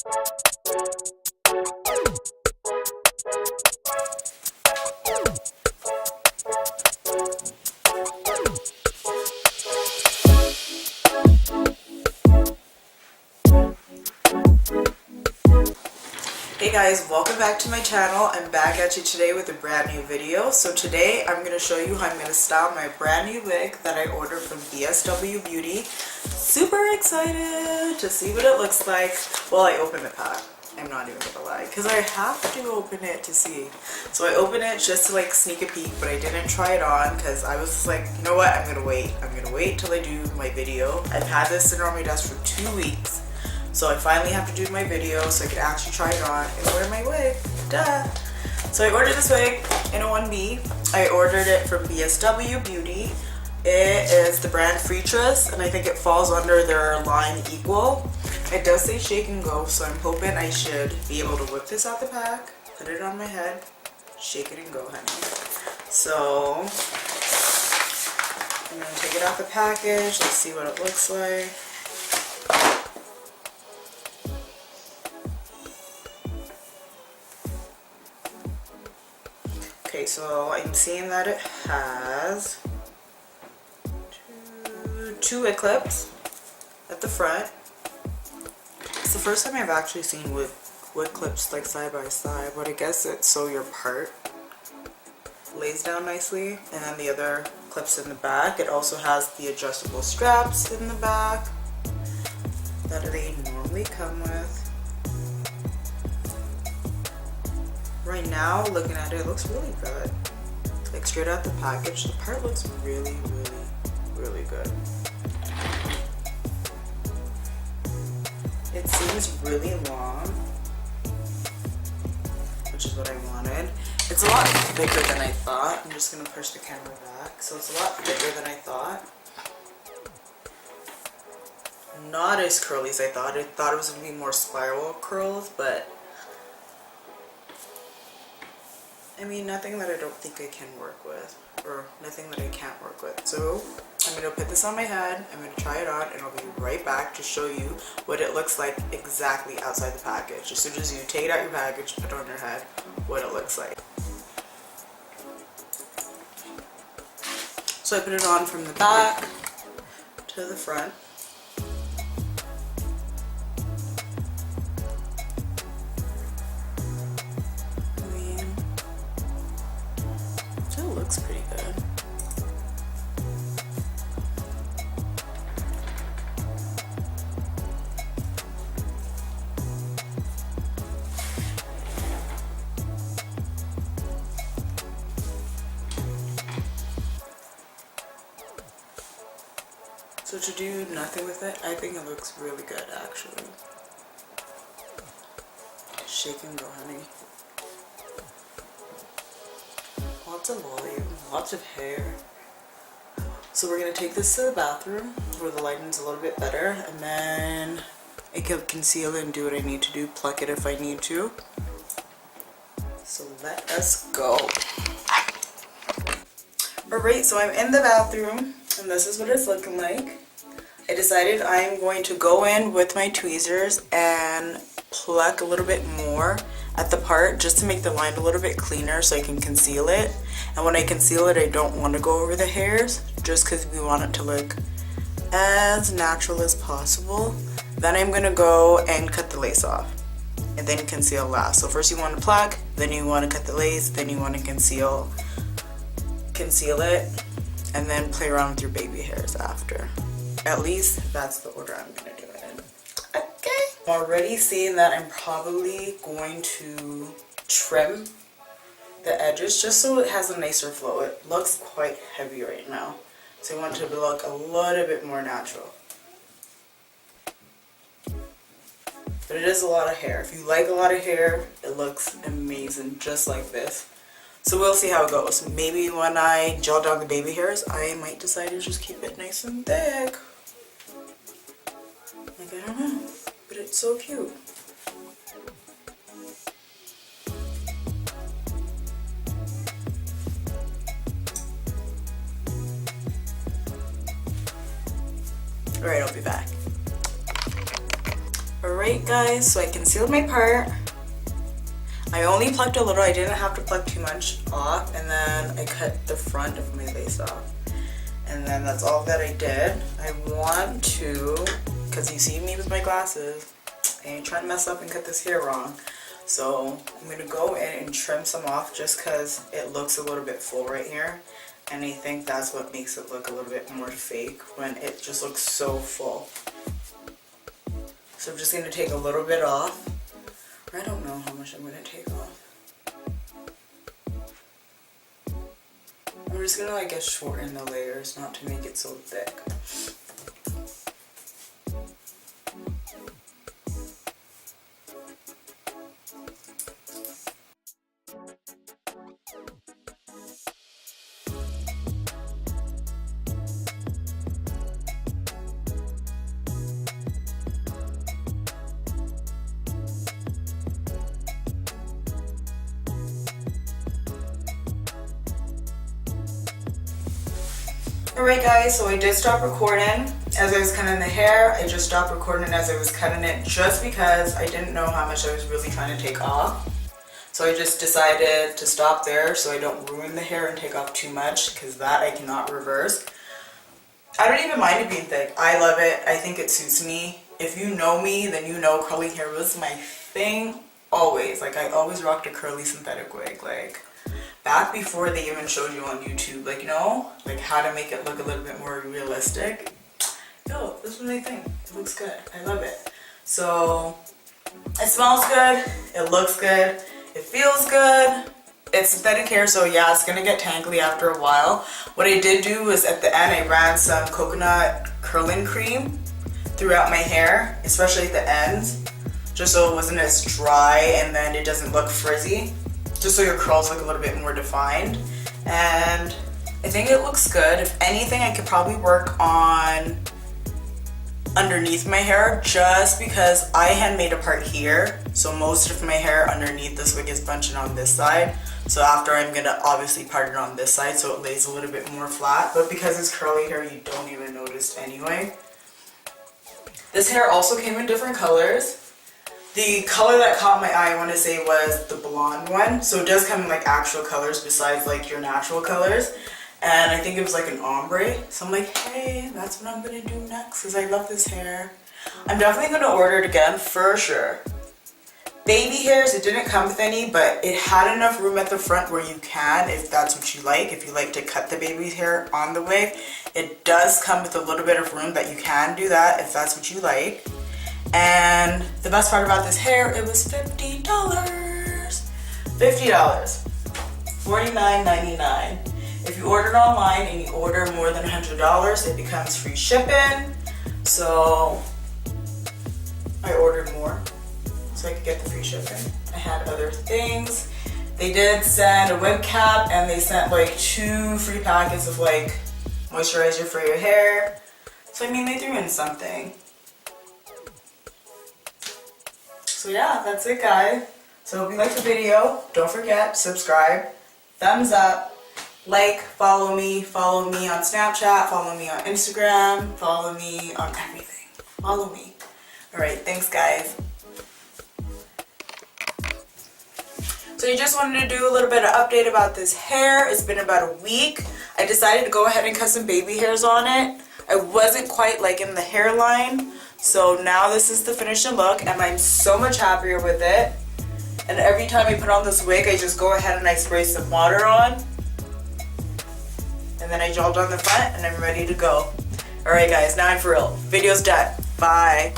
Hey guys, welcome back to my channel. I'm back at you today with a brand new video. So today I'm going to show you how I'm going to style my brand new wig that I ordered from BSW Beauty. Super excited to see what it looks like while I open the pack. I'm not even gonna lie, because I have to open it to see. So I opened it just to like sneak a peek, but I didn't try it on because I was like, you know what, I'm gonna wait till I do my video. I've had this sitting on my desk for 2 weeks. So I finally have to do my video so I can actually try it on and wear my wig. Duh! So I ordered this wig in a 1B. I ordered it from BSW Beauty. It is the brand Freetress, and I think it falls under their line Equal. It does say shake and go, so I'm hoping I should be able to whip this out the pack, put it on my head, shake it and go, honey. So I'm going to take it out the package. Let's see what it looks like. Okay, so I'm seeing that it has two wig clips at the front. It's the first time I've actually seen wig clips like side by side, but I guess it's so your part lays down nicely. And then the other clips in the back. It also has the adjustable straps in the back that they normally come with. Right now, looking at it, it looks really good. Like straight out the package, the part looks really, really, really good. It seems really long, which is what I wanted. It's a lot bigger than I thought. I'm just gonna push the camera back. So it's a lot bigger than I thought. Not as curly as I thought. I thought it was gonna be more spiral curls, but I mean, nothing that I don't think I can work with, or nothing that I can't work with. So I'm going to put this on my head, I'm going to try it on, and I'll be right back to show you what it looks like exactly outside the package. As soon as you take it out your package, put it on your head, what it looks like. So I put it on from the back to the front. Looks pretty good. So to do nothing with it, I think it looks really good actually. Shake and go, honey. Lots of volume, lots of hair. So we're going to take this to the bathroom where the lighting's a little bit better, and then I can conceal it and do what I need to do, pluck it if I need to. So let us go. Alright, so I'm in the bathroom and this is what it's looking like. I decided I'm going to go in with my tweezers and pluck a little bit more at the part just to make the line a little bit cleaner so I can conceal it. And when I conceal it, I don't want to go over the hairs just because we want it to look as natural as possible. Then I'm going to go and cut the lace off and then conceal last. So first you want to pluck, then you want to cut the lace, then you want to conceal it, and then play around with your baby hairs after. At least that's the order I'm going to do it in. Okay. I'm already seeing that I'm probably going to trim the edges just so it has a nicer flow. It looks quite heavy right now, so I want it to look a little bit more natural. But it is a lot of hair. If you like a lot of hair, it looks amazing just like this. So we'll see how it goes. Maybe when I gel down the baby hairs, I might decide to just keep it nice and thick. Like, I don't know, but it's so cute. Alright, I'll be back. Alright. Alright guys, so I concealed my part. I only plucked a little, I didn't have to pluck too much off, and then I cut the front of my lace off. And then that's all that I did. I want to, because you see me with my glasses, I ain't trying to mess up and cut this hair wrong. So I'm going to go in and trim some off just because it looks a little bit full right here. And I think that's what makes it look a little bit more fake when it just looks so full. So I'm just going to take a little bit off. I don't know how much I'm going to take off. I'm just going to, I guess, shorten the layers, not to make it so thick. Alright guys, so I did stop recording as I was cutting the hair. I just stopped recording as I was cutting it just because I didn't know how much I was really trying to take off. So I just decided to stop there so I don't ruin the hair and take off too much, because that I cannot reverse. I don't even mind it being thick. I love it. I think it suits me. If you know me, then you know curly hair was my thing always. Like, I always rocked a curly synthetic wig. Like, back before they even showed you on YouTube, like, you know, like how to make it look a little bit more realistic. Yo, this was my thing. It looks good. I love it. So it smells good. It looks good. It feels good. It's synthetic hair, so yeah, it's gonna get tangly after a while. What I did do was at the end, I ran some coconut curling cream throughout my hair, especially at the ends, just so it wasn't as dry and then it doesn't look frizzy. Just so your curls look a little bit more defined. And I think it looks good. If anything, I could probably work on underneath my hair, just because I had made a part here. So most of my hair underneath this wig is bunching on this side. So after, I'm gonna obviously part it on this side so it lays a little bit more flat. But because it's curly hair, you don't even notice anyway. This hair also came in different colors. The color that caught my eye, I want to say, was the blonde one. So it does come in like actual colors besides like your natural colors. And I think it was like an ombre. So I'm like, hey, that's what I'm going to do next because I love this hair. I'm definitely going to order it again for sure. Baby hairs, it didn't come with any, but it had enough room at the front where you can, if that's what you like. If you like to cut the baby's hair on the wig, it does come with a little bit of room that you can do that if that's what you like. And the best part about this hair, it was $50. $50. $49.99. If you order it online and you order more than $100, it becomes free shipping. So I ordered more so I could get the free shipping. I had other things. They did send a wig cap and they sent like 2 free packets of like moisturizer for your hair. So I mean, they threw in something. So yeah, that's it guys. So if you liked the video, don't forget, subscribe, thumbs up, like, follow me on Snapchat, follow me on Instagram, follow me on everything. Follow me. Alright, thanks guys. So I just wanted to do a little bit of update about this hair. It's been about a week. I decided to go ahead and cut some baby hairs on it. I wasn't quite like in the hairline. So now this is the finishing look and I'm so much happier with it. And every time I put on this wig, I just go ahead and I spray some water on. And then I gel down the front and I'm ready to go. Alright guys, now I'm for real. Video's done. Bye.